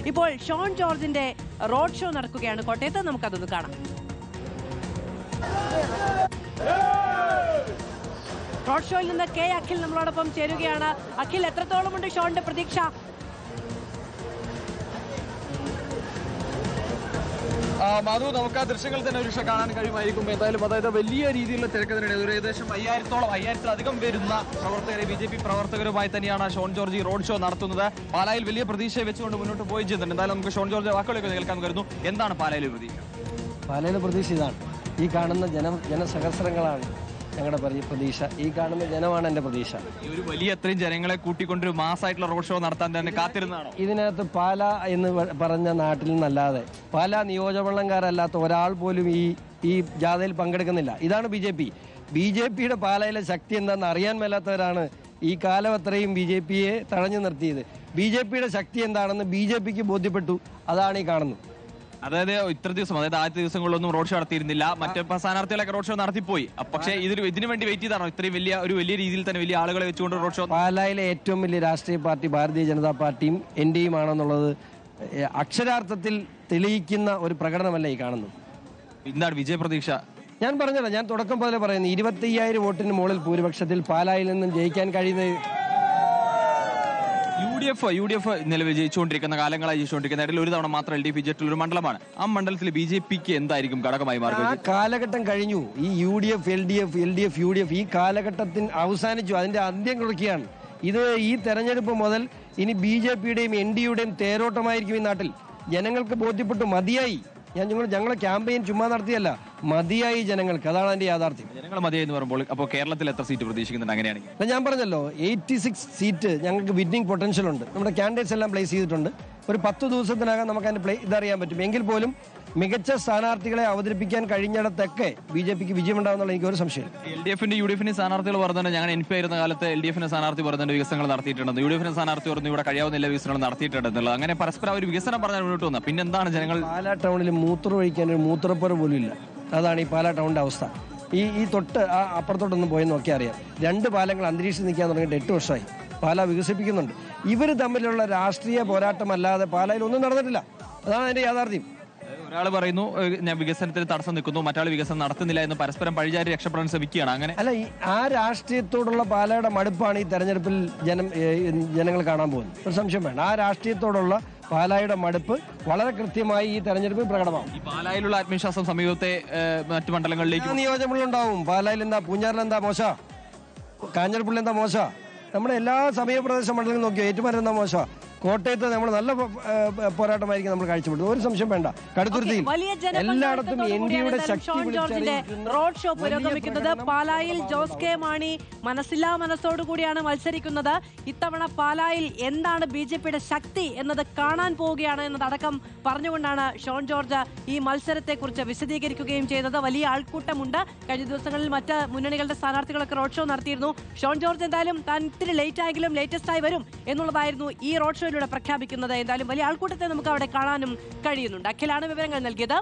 ഇപ്പോൾ ഷോൺ ജോർജിന്റെ road show നടക്കുകയാണ് കോട്ടയത്ത്. നമുക്കതൊന്ന് കാണാം. റോഡ് ഷോയിൽ നിന്ന് കെ അഖിൽ നമ്മളോടൊപ്പം ചേരുകയാണ്. അഖിൽ, എത്രത്തോളമുണ്ട് ഷോണിന്റെ പ്രതീക്ഷ? മധു, നമുക്ക് ആ ദൃശ്യങ്ങൾ തന്നെ ഒരു കാണാൻ കഴിയുമായിരിക്കും. എന്തായാലും അതായത് വലിയ രീതിയിലുള്ള തിരക്കതിനിടെ ഒരു ഏകദേശം 5000-ത്തിലധികം വരുന്ന പ്രവർത്തകരെ BJP പ്രവർത്തകരുമായി തന്നെയാണ് ഷോൺ ജോർജ് റോഡ് ഷോ നടത്തുന്നത്. പാലായിൽ വലിയ പ്രതീക്ഷയെ വെച്ചുകൊണ്ട് മുന്നോട്ട് പോയി ചെയ്യുന്നുണ്ട്. എന്തായാലും നമുക്ക് ഷോൺ ജോർജ് വാക്കുകളൊക്കെ കേൾക്കാൻ വരുന്നു. എന്താണ് പാലായിലെ പ്രതീക്ഷ? പാലായിലെ പ്രതീക്ഷ ഇതാണ്. ഈ കാണുന്ന ജനസഹസ്രങ്ങളാണ് ഞങ്ങളുടെ പ്രതീക്ഷ. ഈ കാണുന്ന ജനമാണ് എൻ്റെ പ്രതീക്ഷ. ഈ ഒരു വലിയ അത്രയും ജനങ്ങളെ കൂട്ടിക്കൊണ്ടൊരു മാസമായിട്ടുള്ള റോഡ് ഷോ നടത്താൻ തന്നെ കാത്തിരുന്നതാണോ? ഇതിനകത്ത് പാല എന്ന് പറഞ്ഞ നാട്ടിൽ നിന്നല്ലാതെ പാല നിയോജകമണ്ഡലംകാരല്ലാത്ത ഒരാൾ പോലും ഈ ജാഥയിൽ പങ്കെടുക്കുന്നില്ല. ഇതാണ് BJPയുടെ പാലയിലെ ശക്തി എന്താണെന്ന് അറിയാൻ മേലാത്തവരാണ് ഈ കാലം അത്രയും BJPയെ തഴഞ്ഞു നിർത്തിയത്. BJPയുടെ ശക്തി എന്താണെന്ന് BJPക്ക് ബോധ്യപ്പെട്ടു. അതാണ് ഈ കാണുന്നത്. അതായത് ഇത്ര ദിവസം, അതായത് ആദ്യത്തെ ദിവസങ്ങളിലൊന്നും റോഡ് ഷോ നടത്തിയിരുന്നില്ല. മറ്റേ സ്ഥാനാർത്ഥികളൊക്കെ റോഡ് ഷോ നടത്തിപ്പോയി. പക്ഷേ ഇതിനു വേണ്ടി വെയിറ്റ് ചെയ്താണോ ഇത്രയും വലിയ രീതിയിൽ തന്നെ വലിയ ആളുകളെ വെച്ചുകൊണ്ട് റോഡ് ഷോ? പാലായിലെ ഏറ്റവും വലിയ രാഷ്ട്രീയ പാർട്ടി ഭാരതീയ ജനതാ പാർട്ടിയും NDAയും ആണെന്നുള്ളത് അക്ഷരാർത്ഥത്തിൽ തെളിയിക്കുന്ന ഒരു പ്രകടനമല്ല ഈ കാണുന്നത്. എന്താണ് വിജയ പ്രതീക്ഷ? ഞാൻ പറഞ്ഞല്ലോ, ഞാൻ തുടക്കം പോലെ പറയുന്നു, 25,000 വോട്ടിന് മുകളിൽ ഭൂരിപക്ഷത്തിൽ പാലായിൽ നിന്നും ജയിക്കാൻ കഴിയുന്നത്. UDF നിലവിൽ ജയിച്ചുകൊണ്ടിരിക്കുന്ന, കാലങ്ങളായി ജയിച്ചുകൊണ്ടിരിക്കുന്ന, ഇടയിൽ ഒരു തവണ മാത്രം LDF വിജയിച്ചിട്ടുള്ള ഒരു മണ്ഡലമാണ്. ആ മണ്ഡലത്തിൽ BJPക്ക് എന്തായിരിക്കും ഘടകമായി മാറുക? ആ കാലഘട്ടം കഴിഞ്ഞു. ഈ UDF, LDF, UDF ഈ കാലഘട്ടത്തിന് അവസാനിച്ചു. അതിന്റെ അന്ത്യം കുറിക്കുകയാണ്. ഈ തെരഞ്ഞെടുപ്പ് മുതൽ ഇനി BJPയുടെയും NDAയുടെയും തേരോട്ടമായിരിക്കും ഈ നാട്ടിൽ. ജനങ്ങൾക്ക് ബോധ്യപ്പെട്ടു, മതിയായി. ഞങ്ങളെ ക്യാമ്പയിൻ ചുമ്മാ നടത്തിയല്ല, മതിയായി ജനങ്ങൾക്ക്. അതാണ് അതിന്റെ യാഥാർത്ഥ്യം. ജനങ്ങൾ മതിയായി എന്ന് പറയുമ്പോൾ അപ്പോൾ കേരളത്തിൽ എത്ര സീറ്റ് പ്രതീക്ഷിക്കുന്നുണ്ട്? അങ്ങനെയാണെങ്കിൽ ഞാൻ പറഞ്ഞല്ലോ, 86 സീറ്റ് ഞങ്ങൾക്ക് വിന്നിംഗ് പൊട്ടൻഷ്യൽ ഉണ്ട്. നമ്മുടെ കാൻഡിഡേറ്റ്സ് എല്ലാം പ്ലേസ് ചെയ്തിട്ടുണ്ട്. ഒരു 10 ദിവസത്തിനകം നമുക്ക് അതിന്റെ ഇതറിയാൻ പറ്റും. എങ്കിൽ പോലും മികച്ച സ്ഥാനാർത്ഥികളെ അവതരിപ്പിക്കാൻ കഴിഞ്ഞിടത്തൊക്കെ BJPക്ക് വിജയമുണ്ടാകുന്നുള്ള എനിക്കൊരു സംശയം. LDFന്റെ UDFന്റെ സ്ഥാനാർത്ഥികൾ പറഞ്ഞത്, ഞങ്ങൾ NP ആയിരുന്ന കാലത്ത് LDFന്റെ സ്ഥാനാർത്ഥി പറഞ്ഞ വികസനങ്ങൾ നടത്തിയിട്ടുണ്ടെന്ന്, UDFന്റെ സ്ഥാനാർത്ഥി പറഞ്ഞു ഇവിടെ കഴിയാവുന്ന എല്ലാ വികസനങ്ങൾ നടത്തിയിട്ടുണ്ടെന്നുള്ളത്. അങ്ങനെ പരസ്പരം ഒരു വികസനം പറഞ്ഞാൽ മുന്നോട്ട് വന്നത്. പിന്നെ എന്താണ് ജനങ്ങൾ? പാലാ ടൗണിൽ മൂത്രം ഒഴിക്കാൻ ഒരു മൂത്രപ്പുര പോലും ഇല്ല. അതാണ് ഈ പാലാ ടൗണിന്റെ അവസ്ഥ. ഈ തൊട്ട് അപ്പുറത്തോട്ടൊന്നും പോയി നോക്കിയാൽ അറിയാം. 2 പാലങ്ങൾ അന്തരീക്ഷം നിൽക്കാൻ തുടങ്ങിയിട്ട് 8 വർഷമായി. പാല വികസിപ്പിക്കുന്നുണ്ട്. ഇവർ തമ്മിലുള്ള രാഷ്ട്രീയ പോരാട്ടമല്ലാതെ പാലായിൽ ഒന്നും നടന്നിട്ടില്ല. അതാണ് അതിന്റെ യാഥാർത്ഥ്യം. ഒരാൾ പറയുന്നു ഞാൻ വികസനത്തിന് തടസ്സം നിൽക്കുന്നു, മറ്റാൾ വികസനം നടത്തുന്നില്ല എന്ന് പരസ്പരം പഴിചാരി രക്ഷപ്പെടാൻ ശ്രമിക്കുകയാണ്. അങ്ങനെ അല്ല, ആ രാഷ്ട്രീയത്തോടുള്ള പാലയുടെ മടുപ്പാണ് ഈ തെരഞ്ഞെടുപ്പിൽ ജനങ്ങൾ കാണാൻ പോകുന്നത്. ഒരു സംശയം വേണ്ട. ആ രാഷ്ട്രീയത്തോടുള്ള പാലായുടെ മടുപ്പ് വളരെ കൃത്യമായി ഈ തെരഞ്ഞെടുപ്പിൽ പ്രകടമാവും. ഈ പാലായിലുള്ള ആത്മവിശ്വാസം സമീപത്തെ മറ്റു മണ്ഡലങ്ങളിലേക്ക് നിയോജകങ്ങളുണ്ടാവും. പാലായിൽ എന്താ, പൂഞ്ഞാറിൽ എന്താ മോശ, കാഞ്ഞിരപ്പള്ളി എന്താ മോശ, നമ്മുടെ എല്ലാ സമീപപ്രദേശ മണ്ഡലങ്ങളും നോക്കിയോ, ഏറ്റുമാനൂർ എന്താ മോശ, കോട്ടയത്ത് നമ്മൾ നല്ല പോരാട്ടമായിരിക്കും നമ്മൾ കാഴ്ചപ്പെട്ടത്. ഒരു സംശയം വേണ്ട. കടുത്തുരുത്തിയിൽ എല്ലായിടത്തും NDAയുടെ ശക്തി റോഡ് ഷോ പുരോഗമിക്കുന്നത്. പാലായിൽ ജോസ് കെ മാണി മനസ്സില്ലാ മനസ്സോടുകൂടിയാണ് മത്സരിക്കുന്നത്. ഇത്തവണ പാലായിൽ എന്താണ് BJPയുടെ ശക്തി എന്നത് കാണാൻ പോവുകയാണ് എന്നതടക്കം പറഞ്ഞുകൊണ്ടാണ് ഷോൺ ജോർജ് ഈ മത്സരത്തെക്കുറിച്ച് വിശദീകരിക്കുകയും ചെയ്തത്. വലിയ ആൾക്കൂട്ടമുണ്ട്. കഴിഞ്ഞ ദിവസങ്ങളിൽ മറ്റ് മുന്നണികളുടെ സ്ഥാനാർത്ഥികളൊക്കെ റോഡ് ഷോ നടത്തിയിരുന്നു. ഷോൺ ജോർജ് എന്തായാലും താൻ ഇത്തിരി ലേറ്റ് ആയെങ്കിലും ലേറ്റസ്റ്റ് ആയി വരും എന്നുള്ളതായിരുന്നു ഈ റോഡ് ഷോയിലൂടെ പ്രഖ്യാപിക്കുന്നത്. എന്തായാലും വലിയ ആൾക്കൂട്ടത്തെ നമുക്ക് അവിടെ കാണാനും കഴിയുന്നുണ്ട്. അഖിലാണ് വിവരങ്ങൾ നൽകിയത്.